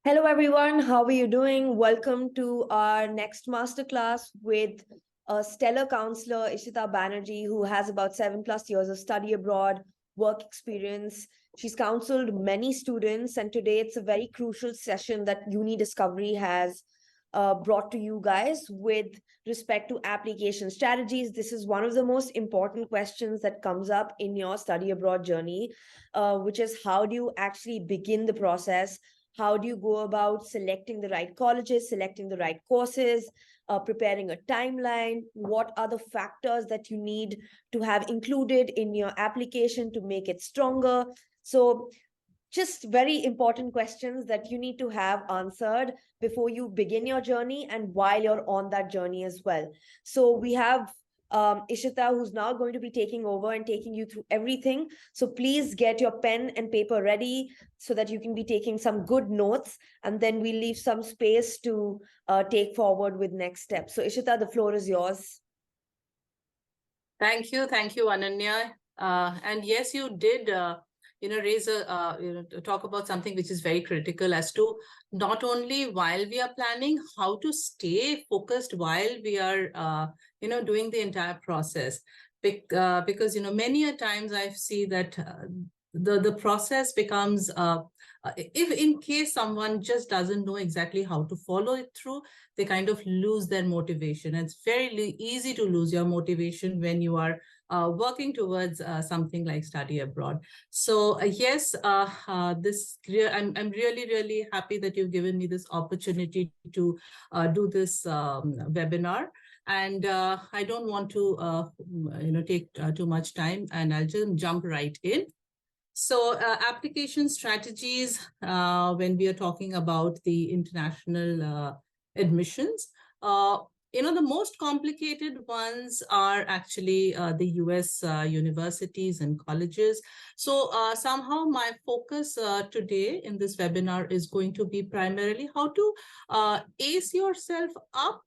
Hello, everyone. How are you doing? Welcome to our next masterclass with a stellar counselor, Ishita Banerjee, who has about 7+ years of study abroad, work experience. She's counseled many students, and today it's a very crucial session that Uni Discovery has brought to you guys with respect to application strategies. This is one of the most important questions that comes up in your study abroad journey, which is how do you actually begin the process? How do you go about selecting the right colleges, selecting the right courses, preparing a timeline? What are the factors that you need to have included in your application to make it stronger? So, just very important questions that you need to have answered before you begin your journey and while you're on that journey as well. So we have Ishita, who's now going to be taking over and taking you through everything. So please get your pen and paper ready so that you can be taking some good notes, and then we'll leave some space to take forward with next steps. So Ishita, the floor is yours. Thank you, Ananya. And yes, you did, raise talk about something which is very critical as to not only while we are planning, how to stay focused while we are, doing the entire process. Because, many a times I see that the process becomes, if in case someone just doesn't know exactly how to follow it through, they kind of lose their motivation. It's very easy to lose your motivation when you are working towards something like study abroad. So yes, I'm really happy that you've given me this opportunity to do this webinar. And I don't want to take too much time, and I'll just jump right in. So application strategies, when we are talking about the international admissions, the most complicated ones are actually the US universities and colleges. So somehow my focus today in this webinar is going to be primarily how to ace yourself up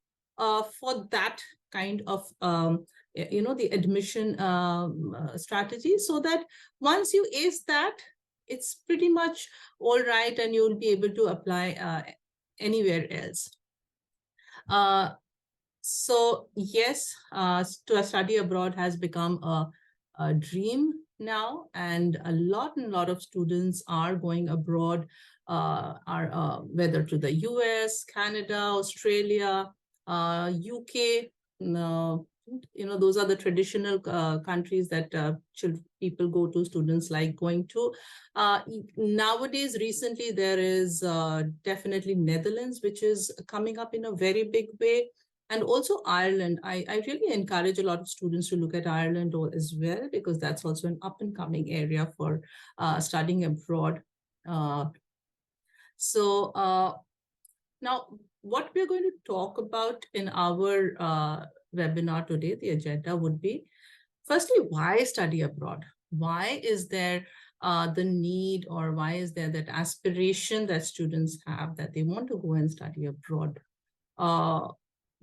for that kind of the admission strategy, so that once you ace that, it's pretty much all right and you'll be able to apply anywhere else. So yes, to study abroad has become a dream now, and a lot of students are going abroad, whether to the US, Canada, Australia, UK. Those are the traditional countries that people go to, students like going to. Nowadays, recently, there is definitely Netherlands, which is coming up in a very big way. And also Ireland. I really encourage a lot of students to look at Ireland as well, because that's also an up and coming area for studying abroad. Now, what we're going to talk about in our webinar today, the agenda would be, firstly, why study abroad? Why is there the need, or why is there that aspiration that students have that they want to go and study abroad?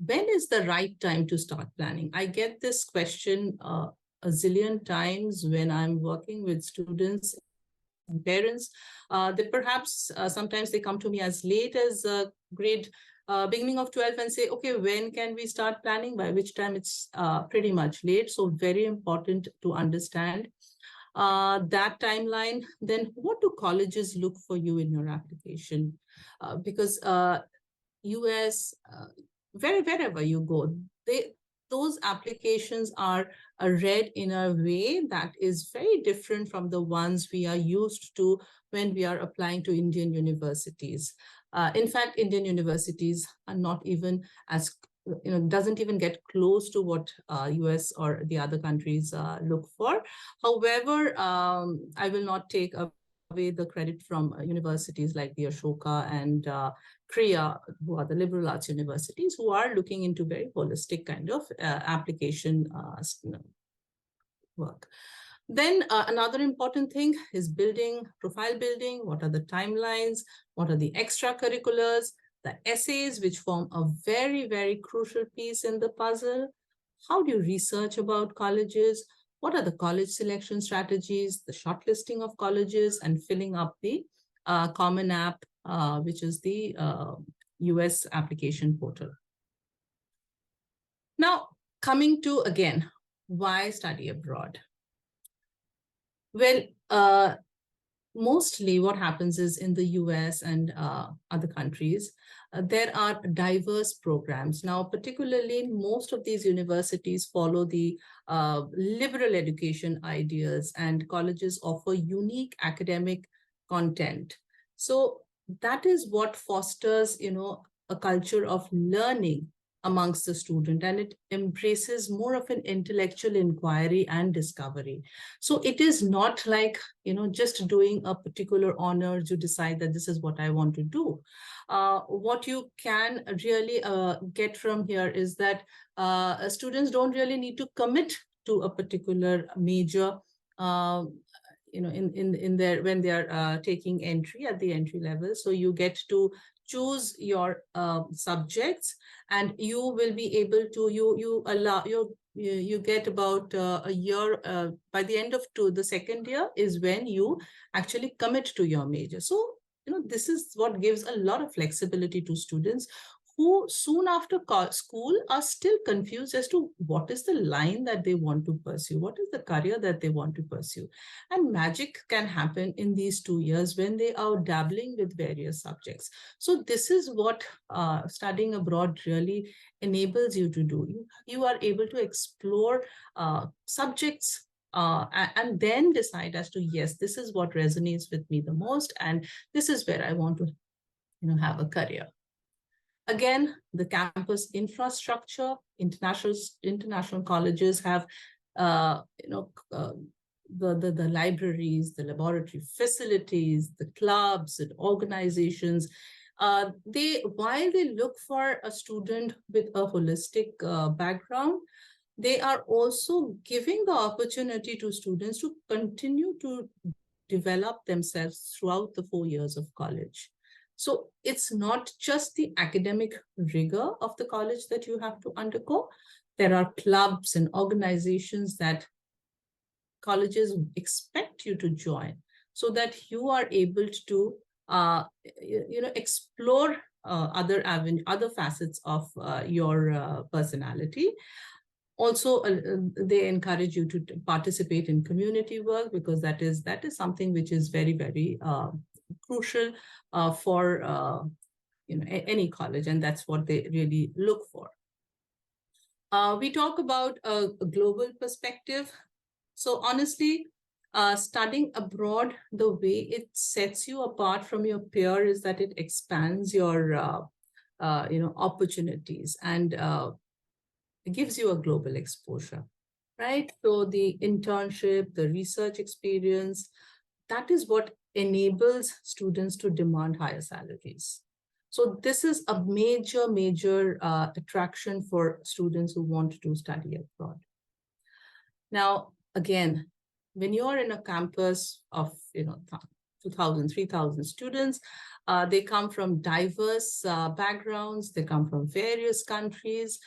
When is the right time to start planning? I get this question a zillion times when I'm working with students and parents. They perhaps sometimes they come to me as late as grade beginning of 12th and say, okay, when can we start planning? By which time it's pretty much late. So very important to understand that timeline. Then what do colleges look for you in your application? Because US, wherever you go, those applications are read in a way that is very different from the ones we are used to when we are applying to Indian universities. In fact, Indian universities are not even as, doesn't even get close to what US or the other countries look for. However, I will not take away the credit from universities like the Ashoka and Kriya, who are the liberal arts universities, who are looking into very holistic kind of application work. Then another important thing is profile building. What are the timelines? What are the extracurriculars? The essays, which form a very crucial piece in the puzzle. How do you research about colleges? What are the college selection strategies, the shortlisting of colleges, and filling up the Common App which is the US application portal. Now, coming to again, why study abroad? Well, mostly what happens is in the US and other countries, there are diverse programs. Now, particularly most of these universities follow the liberal education ideas, and colleges offer unique academic content. So that is what fosters, a culture of learning amongst the student, and it embraces more of an intellectual inquiry and discovery. So it is not like, just doing a particular honor, you decide that this is what I want to do. What you can really get from here is that students don't really need to commit to a particular major, in their, when they are taking entry at the entry level. So you get to choose your subjects, and you will be able to, you get about a year, by the end of the second year is when you actually commit to your major. So this is what gives a lot of flexibility to students who soon after school are still confused as to what is the line that they want to pursue, what is the career that they want to pursue. And magic can happen in these 2 years when they are dabbling with various subjects. So this is what studying abroad really enables you to do. You are able to explore subjects, and then decide as to, yes, this is what resonates with me the most, and this is where I want to have a career. Again, the campus infrastructure, international colleges have, the libraries, the laboratory facilities, the clubs and organizations. While they look for a student with a holistic background, they are also giving the opportunity to students to continue to develop themselves throughout the 4 years of college. So it's not just the academic rigor of the college that you have to undergo. There are clubs and organizations that colleges expect you to join, so that you are able to explore other facets of your personality. Also, they encourage you to participate in community work, because that is something which is very, very crucial for any college, and that's what they really look for. We talk about a global perspective. So honestly, studying abroad, the way it sets you apart from your peer is that it expands your opportunities, and it gives you a global exposure, right? So the internship, the research experience, that is what enables students to demand higher salaries. So this is a major attraction for students who want to study abroad. Now, again, when you're in a campus of 2,000, 3,000 students, they come from diverse backgrounds, they come from various countries,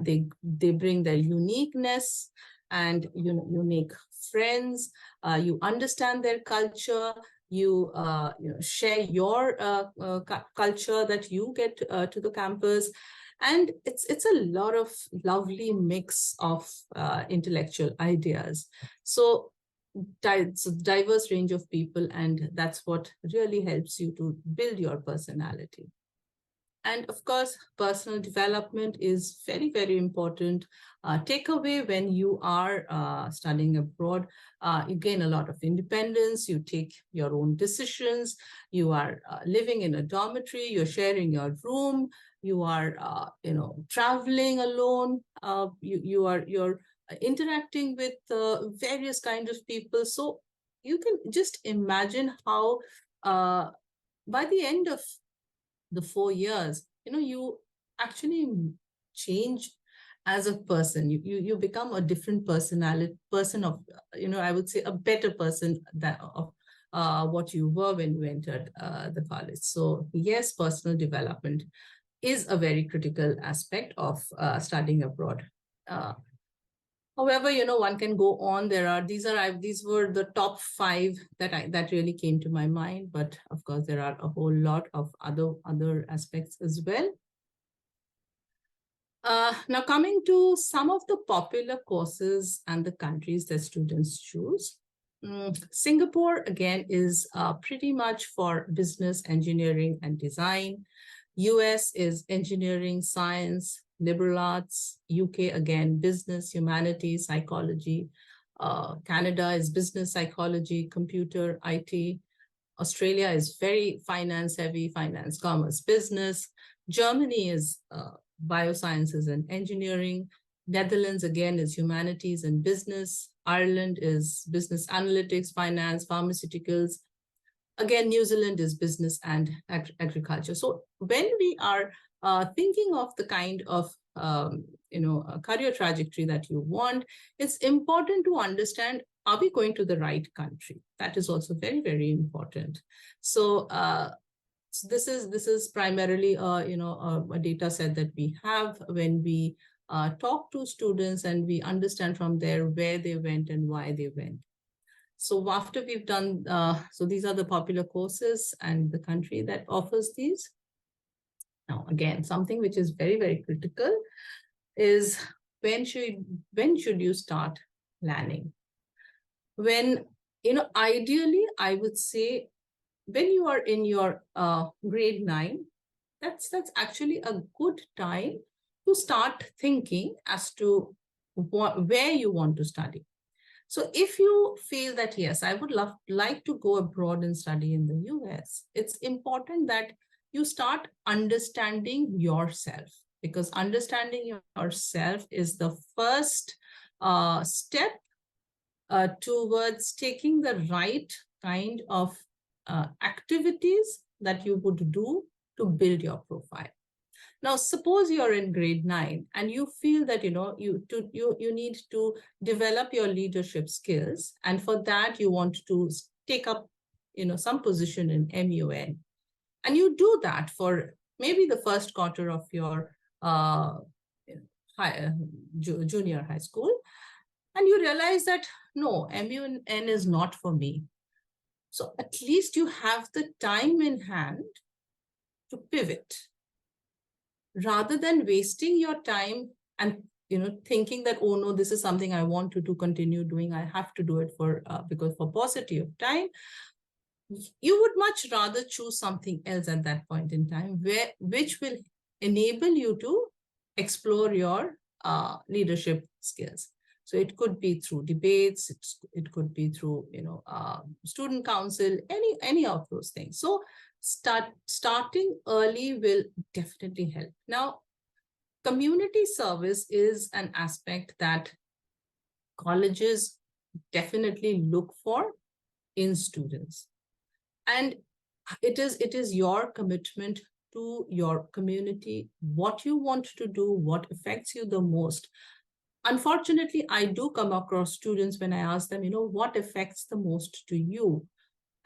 they bring their uniqueness, and you make friends, you understand their culture, you share your culture that you get to the campus. And it's a lot of lovely mix of intellectual ideas. So it's a diverse range of people, and that's what really helps you to build your personality. And of course, personal development is very, very important. Takeaway when you are studying abroad, you gain a lot of independence, you take your own decisions, you are living in a dormitory, you're sharing your room, you are traveling alone, you're interacting with various kinds of people. So you can just imagine how by the end of the 4 years, you actually change as a person. You become a different person of, I would say a better person of what you were when you entered the college. So yes, personal development is a very critical aspect of studying abroad. However, one can go on. These were the top 5 that really came to my mind. But of course, there are a whole lot of other aspects as well. Now coming to some of the popular courses and the countries that students choose. Singapore, again, is pretty much for business, engineering, and design. US is engineering, science, liberal arts. UK, again, business, humanities, psychology. Canada is business, psychology, computer, IT. Australia is very finance heavy, finance, commerce, business. Germany is biosciences and engineering. Netherlands, again, is humanities and business. Ireland is business analytics, finance, pharmaceuticals. Again, New Zealand is business and agriculture. So when we are thinking of the kind of career trajectory that you want, it's important to understand, are we going to the right country? That is also very, very important. So this is primarily a data set that we have when we talk to students, and we understand from there where they went and why they went. So after we've done, so these are the popular courses and the country that offers these. Now, again, something which is very, very critical is when should you start planning? When, ideally, I would say when you are in your grade 9, that's actually a good time to start thinking as to where you want to study. So if you feel that, yes, I would like to go abroad and study in the US, it's important that you start understanding yourself, because understanding yourself is the first step towards taking the right kind of activities that you would do to build your profile. Now, suppose you're in grade 9 and you feel that you need to develop your leadership skills, and for that you want to take up some position in MUN, and you do that for maybe the first quarter of your junior high school, and you realize that no, MUN is not for me. So at least you have the time in hand to pivot, rather than wasting your time and thinking that, oh no, this is something I want to continue doing, I have to do it because for paucity of time. You would much rather choose something else at that point in time, which will enable you to explore your leadership skills. So it could be through debates, it could be through student council, any of those things. So starting early will definitely help. Now, community service is an aspect that colleges definitely look for in students, and it is your commitment to your community, what you want to do, what affects you the most. Unfortunately, I do come across students when I ask them, what affects the most to you?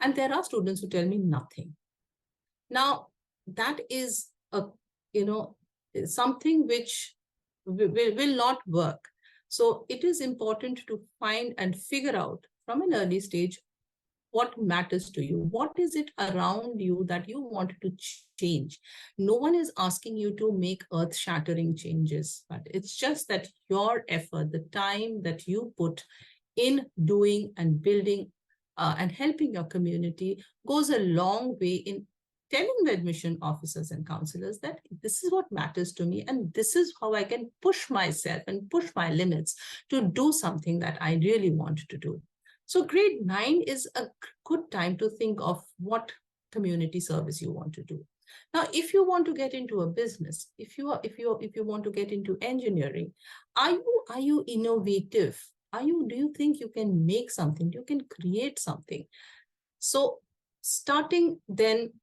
And there are students who tell me nothing. Now, that is something which will not work. So it is important to find and figure out from an early stage what matters to you. What is it around you that you want to change? No one is asking you to make earth-shattering changes, but it's just that your effort, the time that you put in doing and building and helping your community goes a long way in telling the admission officers and counselors that this is what matters to me, and this is how I can push myself and push my limits to do something that I really want to do. So grade 9 is a good time to think of what community service you want to do. Now, if you want to get into a business, if you want to get into engineering, are you innovative? Do you think you can make something? You can create something. So starting then,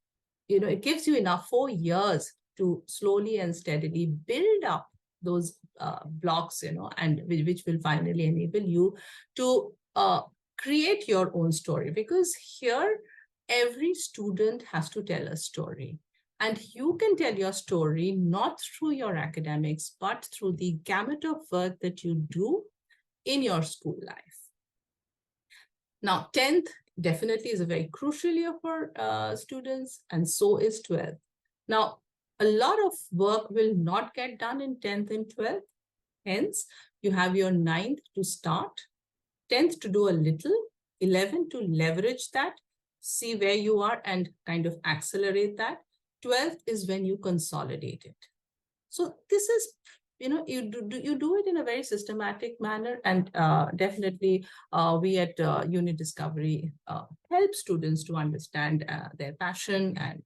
it gives you enough 4 years to slowly and steadily build up those blocks, and which will finally enable you to create your own story. Because here, every student has to tell a story. And you can tell your story not through your academics, but through the gamut of work that you do in your school life. Now, 10th definitely is a very crucial year for students, and so is 12th. Now, a lot of work will not get done in 10th and 12th. Hence, you have your 9th to start, 10th to do a little, 11th to leverage that, see where you are and kind of accelerate that. 12th is when you consolidate it. So this is, you do it in a very systematic manner, and definitely we at Unit Discovery help students to understand their passion and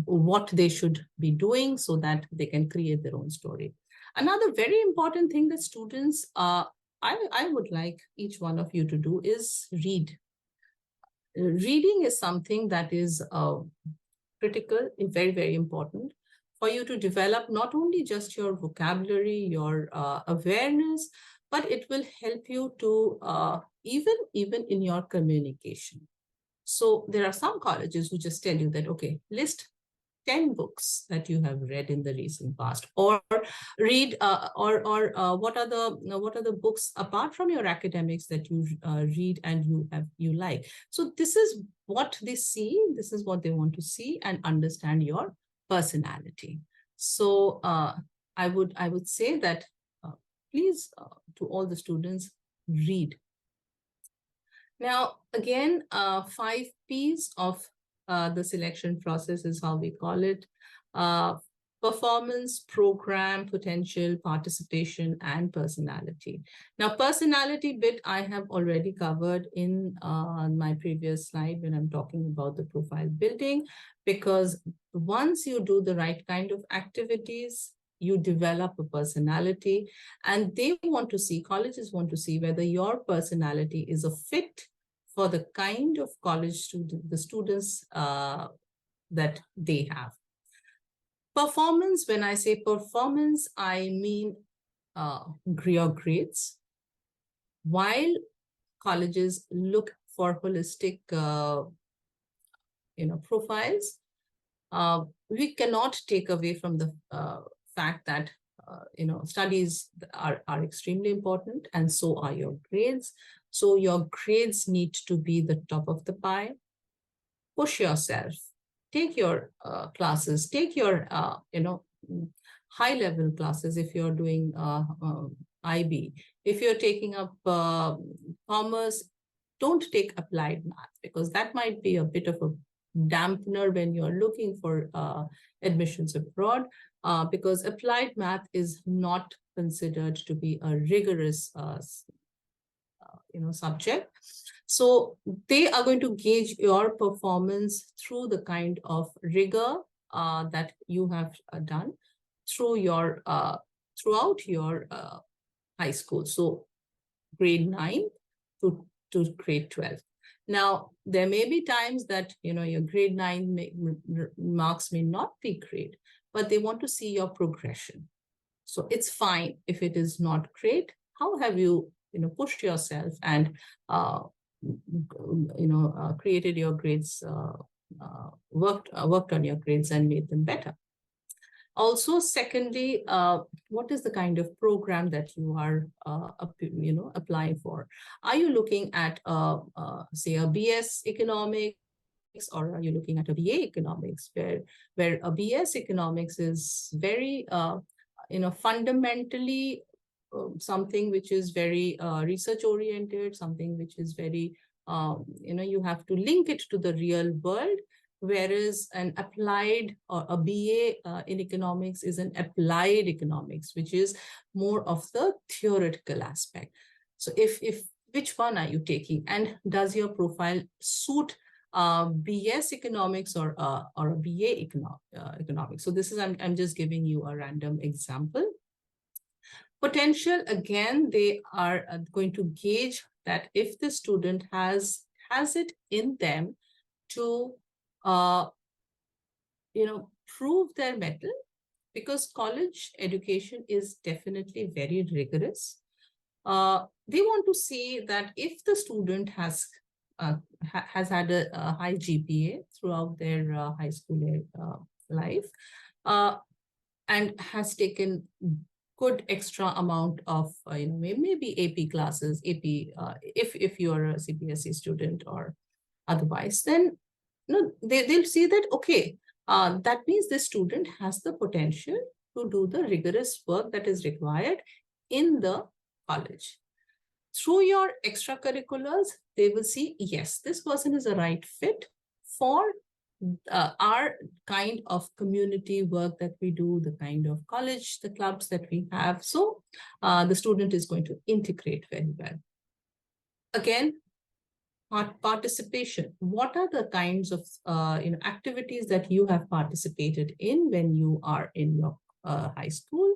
what they should be doing so that they can create their own story. Another very important thing that students, I would like each one of you to do is read. Reading is something that is critical and very, very important for you to develop not only just your vocabulary, your awareness, but it will help you to even in your communication. So there are some colleges who just tell you that, okay, list 10 books that you have read in the recent past, or read or what are the books apart from your academics that you read and you like. So this is what they see, this is what they want to see and understand your personality. So I would say that please to all the students, read. Now, again, 5 Ps of the selection process is how we call it. Performance, program, potential, participation, and personality. Now, personality bit I have already covered in my previous slide when I'm talking about the profile building, because once you do the right kind of activities, you develop a personality, and they want to see, colleges want to see whether your personality is a fit for the kind of college student, the students that they have. Performance, when I say performance, I mean your grades. While colleges look for holistic, profiles, we cannot take away from the fact that studies are extremely important, and so are your grades. So your grades need to be the top of the pie. Push yourself. Take your classes. Take your high level classes if you're doing IB. If you're taking up commerce, don't take applied math, because that might be a bit of a dampener when you're looking for admissions abroad, because applied math is not considered to be a rigorous subject. So they are going to gauge your performance through the kind of rigor that you have done through your throughout your high school. So grade 9 to grade 12. Now, there may be times that, your grade 9 marks may not be great, but they want to see your progression. So it's fine if it is not great. How have you, pushed yourself and, created your grades, worked on your grades and made them better? Also, secondly, what is the kind of program that you are, applying for? Are you looking at, say, a BS economics, or are you looking at a BA economics, where a BS economics is very, fundamentally something which is very research oriented, something which is very, you have to link it to the real world. Whereas an applied or a BA in economics is an applied economics, which is more of the theoretical aspect. So if which one are you taking, and does your profile suit BS economics or a BA economics? So this is, I'm just giving you a random example. Potential, again, they are going to gauge that if the student has it in them to prove their mettle, because college education is definitely very rigorous. They want to see that if the student has had a high GPA throughout their high school life, and has taken good extra amount of maybe AP classes, AP if you're a CBSE student or otherwise, then they'll see that okay, that means this student has the potential to do the rigorous work that is required in the college. Through your extracurriculars, they will see, yes, this person is a right fit for our kind of community work that we do, the kind of college, the clubs that we have. So the student is going to integrate very well. Again, participation. What are the kinds of activities that you have participated in when you are in your high school?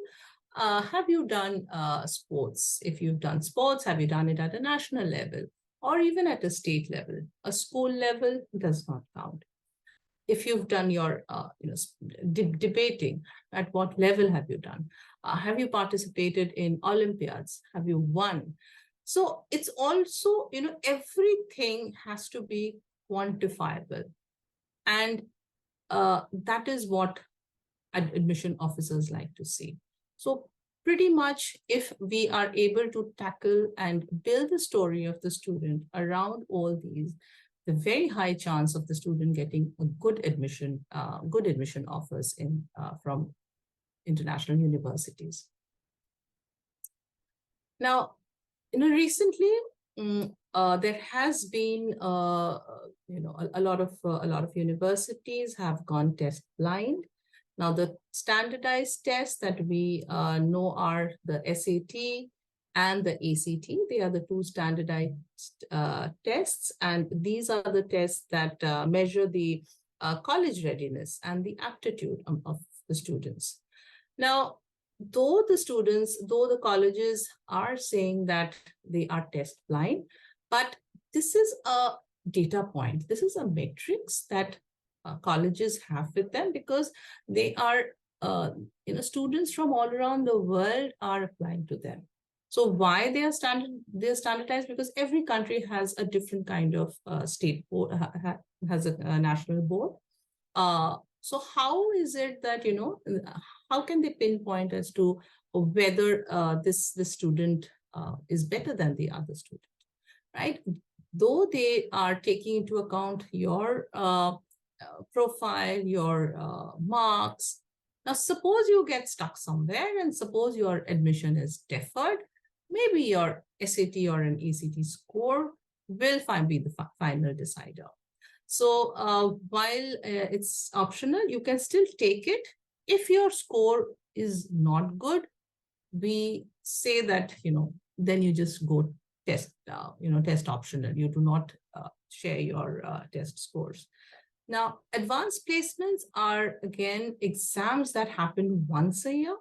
Have you done sports? If you've done sports, have you done it at a national level or even at a state level? A school level does not count. If you've done your debating, at what level have you done? Have you participated in Olympiads? Have you won? So it's also, everything has to be quantifiable. And that is what admission officers like to see. So pretty much if we are able to tackle and build the story of the student around all these, the very high chance of the student getting a good admission offers from international universities. Now, recently, there has been, a lot of universities have gone test blind. Now, the standardized tests that we know are the SAT and the ACT. They are the two standardized tests, and these are the tests that measure the college readiness and the aptitude of the students. Now, though the colleges are saying that they are test blind, but this is a data point. This is a matrix that colleges have with them, because they are, students from all around the world are applying to them. So why they're standardized? Because every country has a different kind of state board, has a national board. So how is it that, how can they pinpoint as to whether this student is better than the other student, right? Though they are taking into account your profile, your marks. Now, suppose you get stuck somewhere and suppose your admission is deferred, maybe your SAT or an ACT score will be the final decider. So while it's optional, you can still take it. If your score is not good, we say that, then you just go test, test optional. You do not share your test scores. Now, advanced placements are, again, exams that happen once a year.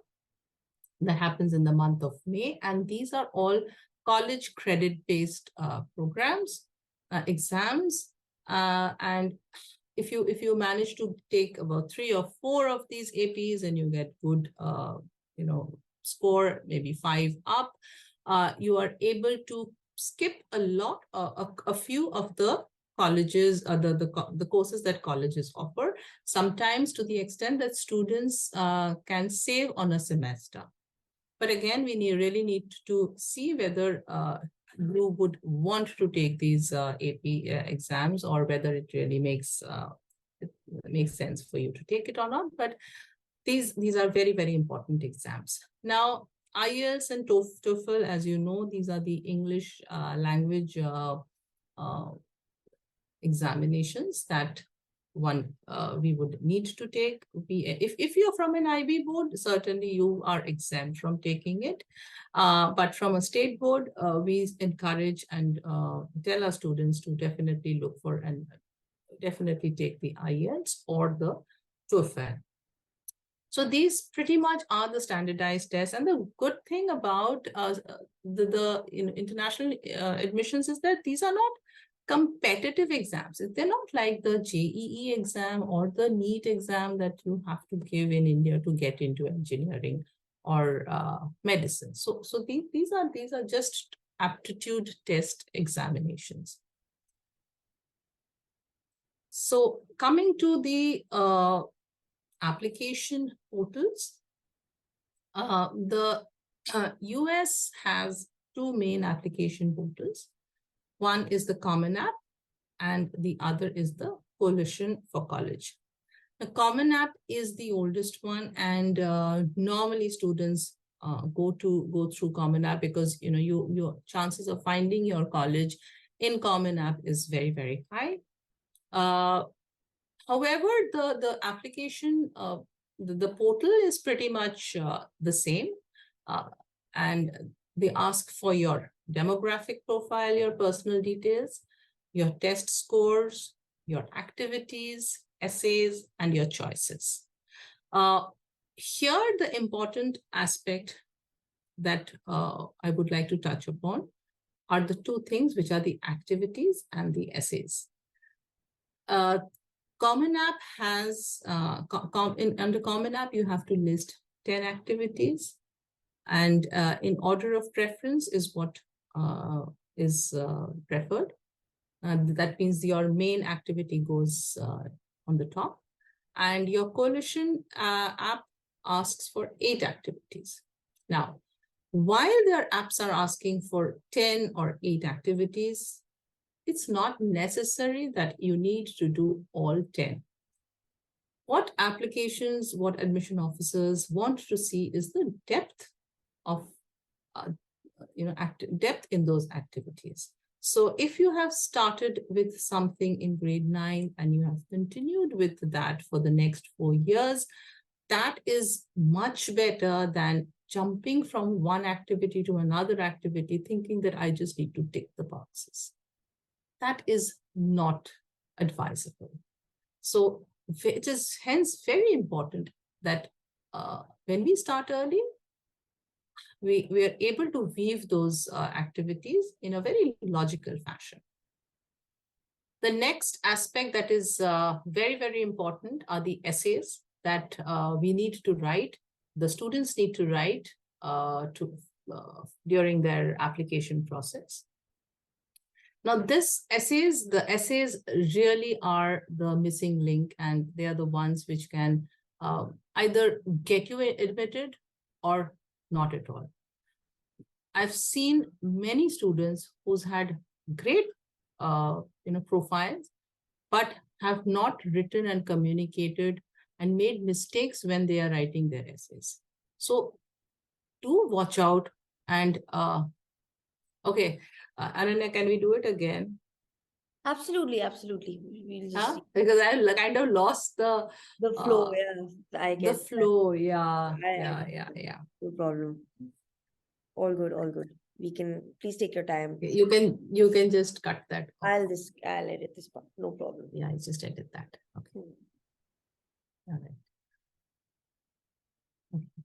That happens in the month of May. And these are all college credit-based programs, exams. And if you manage to take about 3 or 4 of these APs and you get good, score, maybe 5 up, you are able to skip a few of the colleges, the courses that colleges offer, sometimes to the extent that students can save on a semester. But again, we really need to see whether you would want to take these AP exams, or whether it really makes sense for you to take it or not. But these are very, very important exams. Now, IELTS and TOEFL, as you know, these are the English language examinations that we would need to take. If you're from an IB board, certainly you are exempt from taking it. But from a state board, we encourage and tell our students to definitely look for and definitely take the IELTS or the TOEFL. So these pretty much are the standardized tests. And the good thing about the international admissions is that these are not competitive exams. They're not like the JEE exam or the NEET exam that you have to give in India to get into engineering or medicine. So these are just aptitude test examinations. So coming to the application portals, the US has two main application portals. One is the Common App, and the other is the Coalition for College. The Common App is the oldest one, and normally students go through Common App because your chances of finding your college in Common App is very high. However, the application, the portal is pretty much the same, and they ask for your demographic profile, your personal details, your test scores, your activities, essays, and your choices. Here, the important aspect that I would like to touch upon are the two things, which are the activities and the essays. Common App has, under Common App, you have to list 10 activities, and in order of preference is what is preferred. That means your main activity goes on the top, and your Coalition app asks for 8 activities. Now, while their apps are asking for 10 or 8 activities, it's not necessary that you need to do all 10. What applications, what admission officers want to see is the depth of depth in those activities. So if you have started with something in grade 9 and you have continued with that for the next 4 years, that is much better than jumping from one activity to another activity, thinking that I just need to tick the boxes. That is not advisable. So it is hence very important that when we start early, we are able to weave those activities in a very logical fashion. The next aspect that is very important are the essays that we need to write. The students need to write during their application process. Now, the essays really are the missing link, and they are the ones which can either get you admitted or not at all. I've seen many students who's had great profiles, but have not written and communicated and made mistakes when they are writing their essays. So do watch out. And okay, Ananya, can we do it again? Absolutely. We'll just because I kind of lost the flow. Yeah, I get the flow. that. Yeah. No problem. All good. We can, please take your time. You can just cut that off. I'll edit this part. No problem. Yeah, I just edit that. Okay. All right. Okay.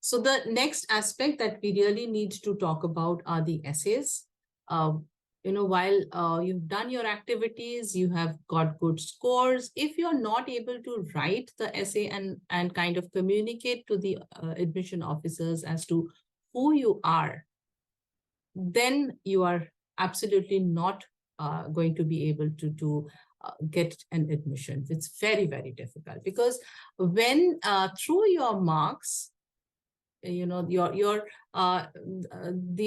So the next aspect that we really need to talk about are the essays. While you've done your activities, you have got good scores. If you're not able to write the essay and kind of communicate to the admission officers as to who you are, then you are absolutely not going to be able to get an admission. It's very difficult, because when through your marks, the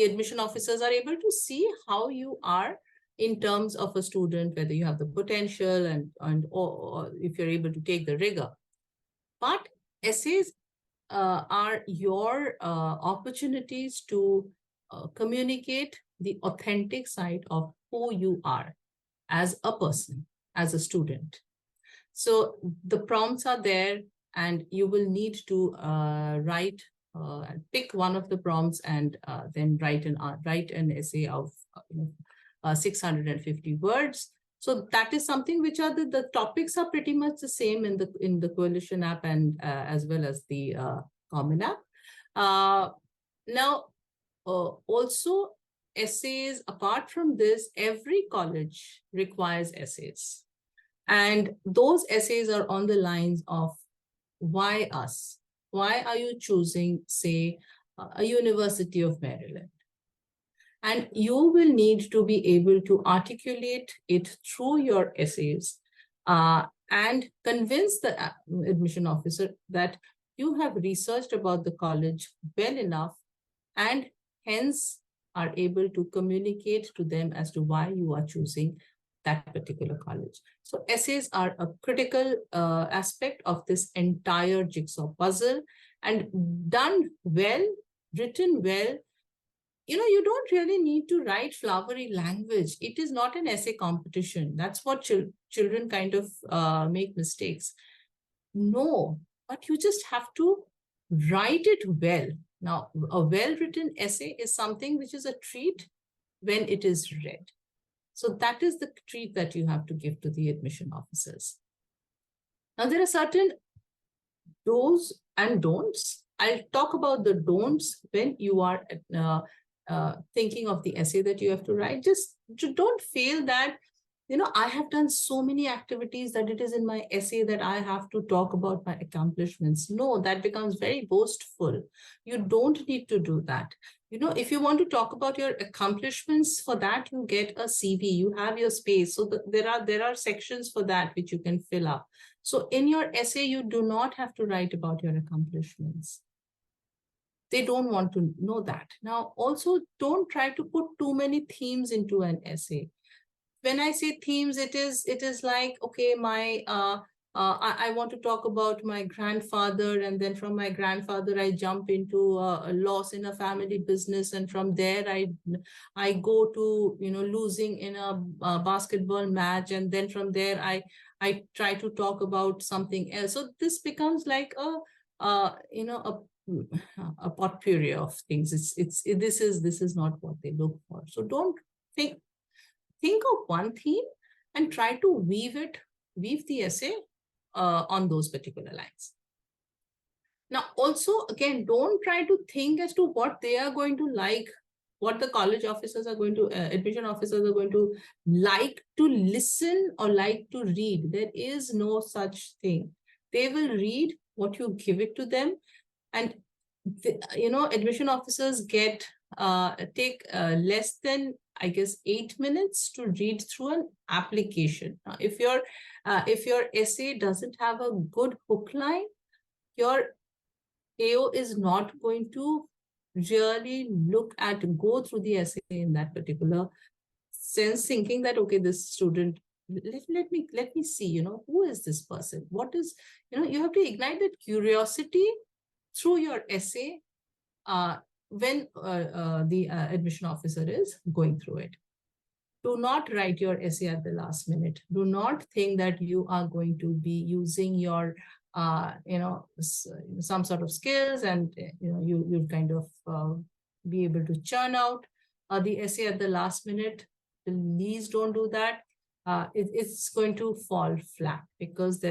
admission officers are able to see how you are in terms of a student, whether you have the potential or if you're able to take the rigor. But essays are your opportunities to communicate the authentic side of who you are as a person, as a student. So the prompts are there, and you will need to pick one of the prompts and then write an essay of 650 words. So that is something which are the topics are pretty much the same in the Coalition app and as well as the Common app. Now, also essays, apart from this, every college requires essays. And those essays are on the lines of, why us? Why are you choosing, say, a University of Maryland? And you will need to be able to articulate it through your essays and convince the admission officer that you have researched about the college well enough and hence are able to communicate to them as to why you are choosing that particular college. So essays are a critical aspect of this entire jigsaw puzzle, and done well, written well, you don't really need to write flowery language. It is not an essay competition. That's what children kind of make mistakes. No, but you just have to write it well. Now, a well-written essay is something which is a treat when it is read. So that is the treat that you have to give to the admission officers. Now, there are certain do's and don'ts. I'll talk about the don'ts when you are thinking of the essay that you have to write. Just don't feel that, I have done so many activities that it is in my essay that I have to talk about my accomplishments. No, that becomes very boastful. You don't need to do that. If you want to talk about your accomplishments, for that you get a CV, you have your space. So there are sections for that which you can fill up. So in your essay, you do not have to write about your accomplishments. They don't want to know that. Now, also, don't try to put too many themes into an essay. When I say themes, it is like, okay, I want to talk about my grandfather, and then from my grandfather I jump into a loss in a family business, and from there I go to losing in a basketball match, and then from there I try to talk about something else. So this becomes like a potpourri of things. This is not what they look for. So don't think of one theme and try to weave the essay on those particular lines. Now, also, again, don't try to think as to what they are going to like, what the college officers are going to, admission officers are going to like to listen or like to read. There is no such thing. They will read what you give it to them. And, admission officers take less than, I guess, 8 minutes to read through an application. Now, if your essay doesn't have a good hook line, your AO is not going to really go through the essay in that particular sense, thinking that, okay, this student, let me see, who is this person? What is, you have to ignite that curiosity through your essay when the admission officer is going through it. Do not write your essay at the last minute. Do not think that you are going to be using your some sort of skills, and you kind of be able to churn out the essay at the last minute. Please don't do that. It's going to fall flat, because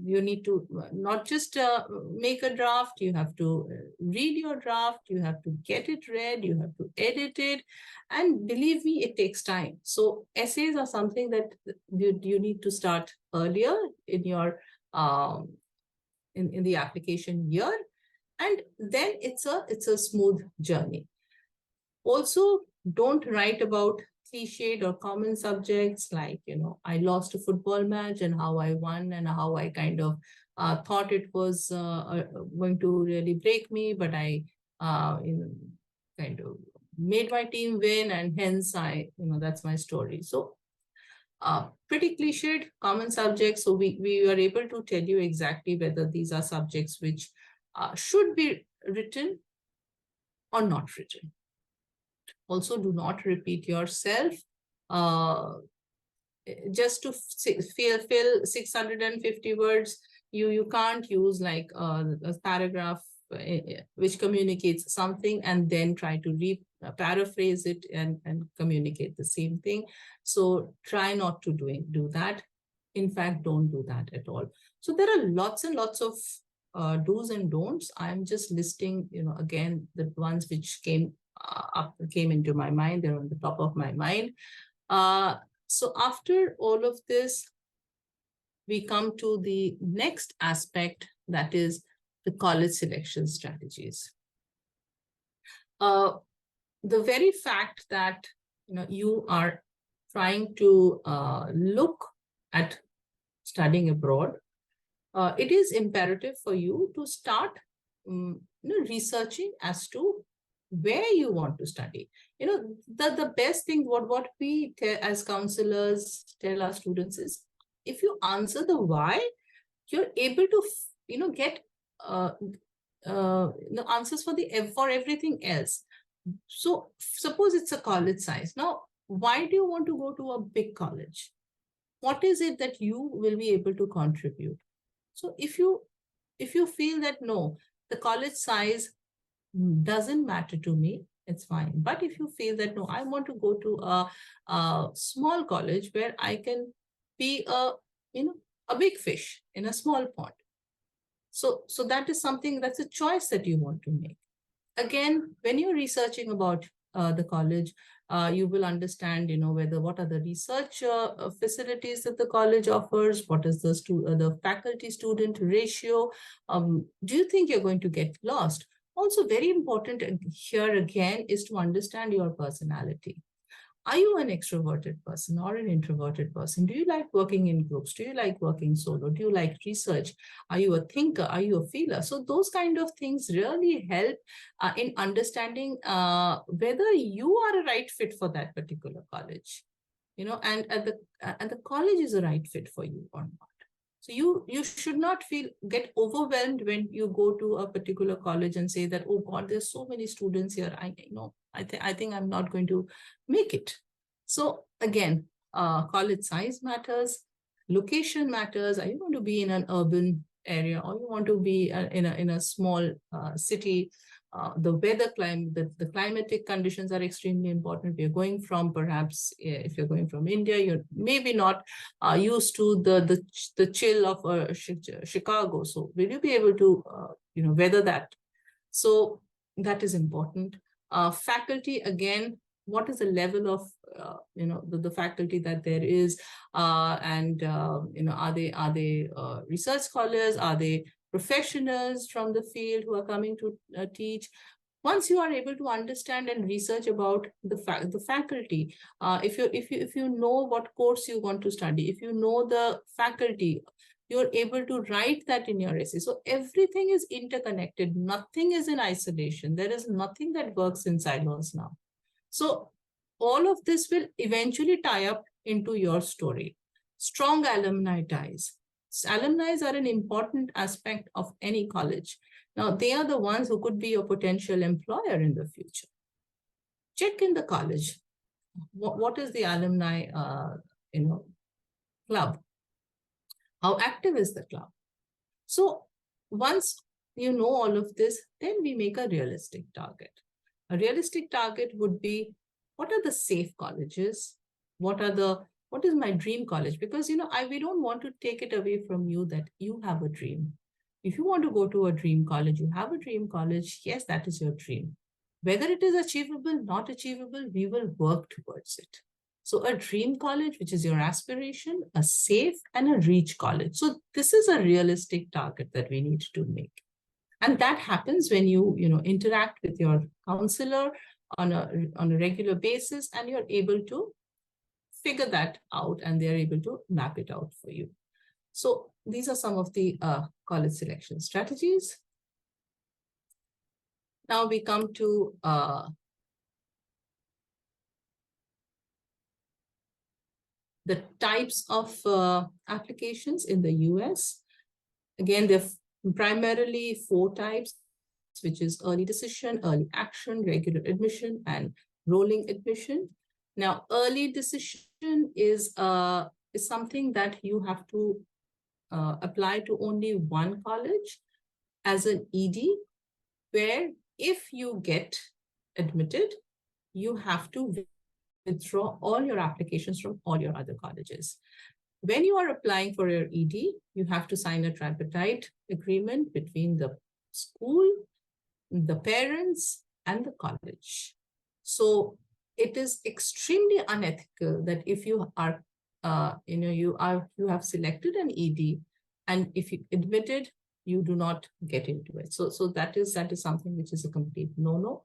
you need to not just make a draft. You have to read your draft, you have to get it read, you have to edit it, and believe me, it takes time. So essays are something that you need to start earlier in your in the application year, and then it's a smooth journey. Also, don't write about cliched or common subjects like, I lost a football match and how I won, and how I kind of thought it was going to really break me, but I kind of made my team win, and hence that's my story. So pretty cliched common subjects. So we are able to tell you exactly whether these are subjects which should be written or not written. Also, do not repeat yourself. Just to fill 650 words, you can't use like a paragraph which communicates something and then try to paraphrase it and communicate the same thing. So try not to do that. In fact, don't do that at all. So there are lots and lots of do's and don'ts. I'm just listing, again, the ones which came into my mind. They're on the top of my mind. So after all of this, we come to the next aspect, that is the college selection strategies. The very fact that you are trying to look at studying abroad, it is imperative for you to start researching as to where you want to study. The best thing, what we tell as counselors, tell our students is, if you answer the why, you're able to get uh, answers for everything else. So suppose it's a college size. Now, why do you want to go to a big college? What is it that you will be able to contribute? So if you feel that no, the college size doesn't matter to me, it's fine. But if you feel that no, I want to go to a small college where I can be a big fish in a small pond. So that is something, that's a choice that you want to make. Again, when you're researching about the college, you will understand, whether what are the research facilities that the college offers, what is the faculty student ratio. Do you think you're going to get lost? Also, very important here again is to understand your personality. Are you an extroverted person or an introverted person? Do you like working in groups? Do you like working solo? Do you like research? Are you a thinker? Are you a feeler? So those kind of things really help in understanding whether you are a right fit for that particular college, and the college is a right fit for you or not. So you should not get overwhelmed when you go to a particular college and say that, oh God, there's so many students here. I think I'm not going to make it. So again, college size matters, location matters. Are you going to be in an urban area, or you want to be in a small city? The weather climate, the climatic conditions are extremely important. We're going from, perhaps if you're going from India, you're maybe not used to the chill of Chicago. So will you be able to weather that? So that is important. Faculty, again, what is the level of the faculty that there is, and are they research scholars? Are they professionals from the field who are coming to teach? Once you are able to understand and research about the faculty, if you know what course you want to study, if you know the faculty, you're able to write that in your essay. So everything is interconnected. Nothing is in isolation. There is nothing that works in silos now. So all of this will eventually tie up into your story. Strong alumni ties. Alumni are an important aspect of any college. Now, they are the ones who could be your potential employer in the future. Check in the college. What is the alumni club? How active is the club? So once you know all of this, then we make a realistic target. A realistic target would be, what are the safe colleges? What is my dream college? Because we don't want to take it away from you that you have a dream. If you want to go to a dream college, you have a dream college, yes, that is your dream. Whether it is achievable, not achievable, we will work towards it. So a dream college, which is your aspiration, a safe and a reach college. So this is a realistic target that we need to make. And that happens when you interact with your counselor on a regular basis, and you're able to figure that out, and they're able to map it out for you. So these are some of the college selection strategies. Now we come to the types of applications in the US. Again, there are primarily 4 types, which is early decision, early action, regular admission, and rolling admission. Now, early decision is something that you have to apply to only one college as an ED, where if you get admitted, you have to withdraw all your applications from all your other colleges. When you are applying for your ED, you have to sign a tripartite agreement between the school, the parents, and the college. So it is extremely unethical that if you are, you have selected an ED, and if you admitted, you do not get into it. So that is something which is a complete no-no.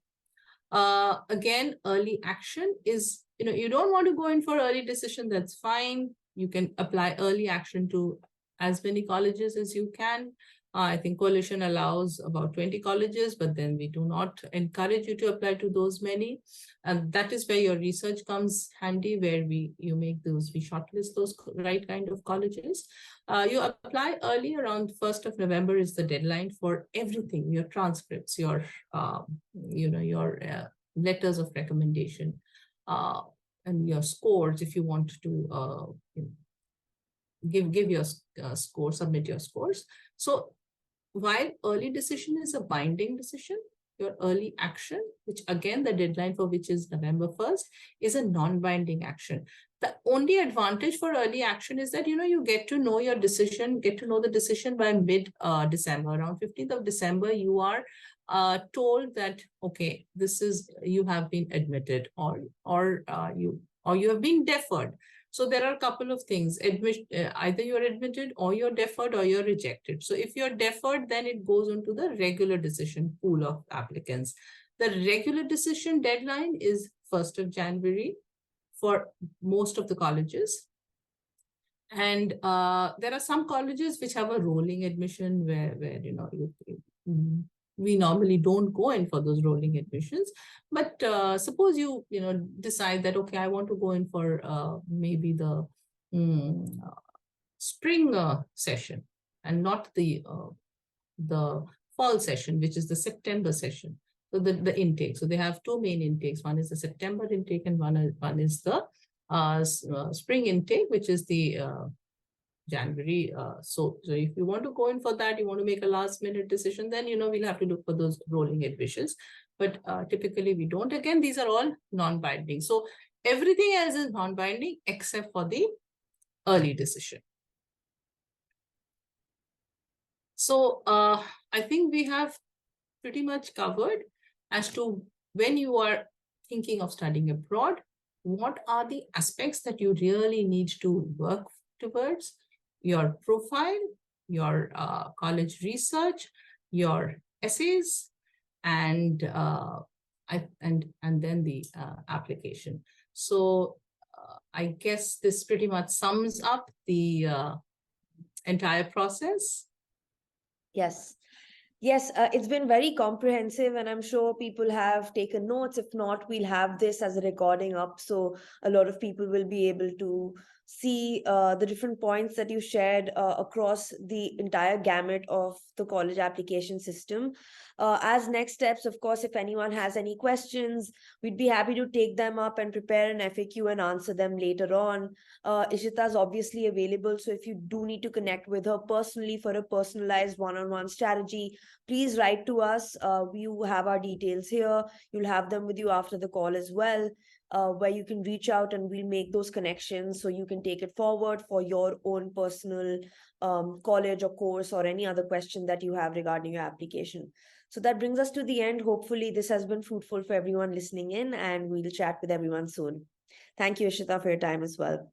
Again, early action is, you don't want to go in for early decision, that's fine. You can apply early action to as many colleges as you can. I think coalition allows about 20 colleges, but then we do not encourage you to apply to those many. And that is where your research comes handy, where we shortlist those right kind of colleges. You apply early, around 1st of November is the deadline for everything, your transcripts, your letters of recommendation, and your scores if you want to give your score, submit your scores. So while early decision is a binding decision, your early action, which again the deadline for which is November 1st, is a non-binding action. The only advantage for early action is that you get to know your decision, get to know the decision by mid-December. Around 15th of December, you are told that, okay, you have been admitted, or you have been deferred. So there are a couple of things. Either you're admitted, or you're deferred, or you're rejected. So if you're deferred, then it goes into the regular decision pool of applicants. The regular decision deadline is 1st of January for most of the colleges. And there are some colleges which have a rolling admission where we normally don't go in for those rolling admissions. But suppose you decide that, okay, I want to go in for maybe the spring session, and not the fall session, which is the September session. So the intake. So they have two main intakes. One is the September intake, and one is the spring intake, which is the January. So if you want to go in for that, you want to make a last minute decision, then we'll have to look for those rolling admissions. But typically we don't. Again, these are all non-binding. So everything else is non-binding except for the early decision. So I think we have pretty much covered as to when you are thinking of studying abroad, what are the aspects that you really need to work towards: your profile, your college research, your essays, and then the application. So I guess this pretty much sums up the entire process. Yes. Yes, it's been very comprehensive, and I'm sure people have taken notes. If not, we'll have this as a recording up, so a lot of people will be able to see the different points that you shared across the entire gamut of the college application system. As next steps, of course, if anyone has any questions, we'd be happy to take them up and prepare an FAQ and answer them later on. Ishita is obviously available, so if you do need to connect with her personally for a personalized one-on-one strategy, please write to us. You have our details here. You'll have them with you after the call as well, where you can reach out and we'll make those connections so you can take it forward for your own personal college or course or any other question that you have regarding your application. So that brings us to the end. Hopefully this has been fruitful for everyone listening in, and we'll chat with everyone soon. Thank you, Ishita, for your time as well.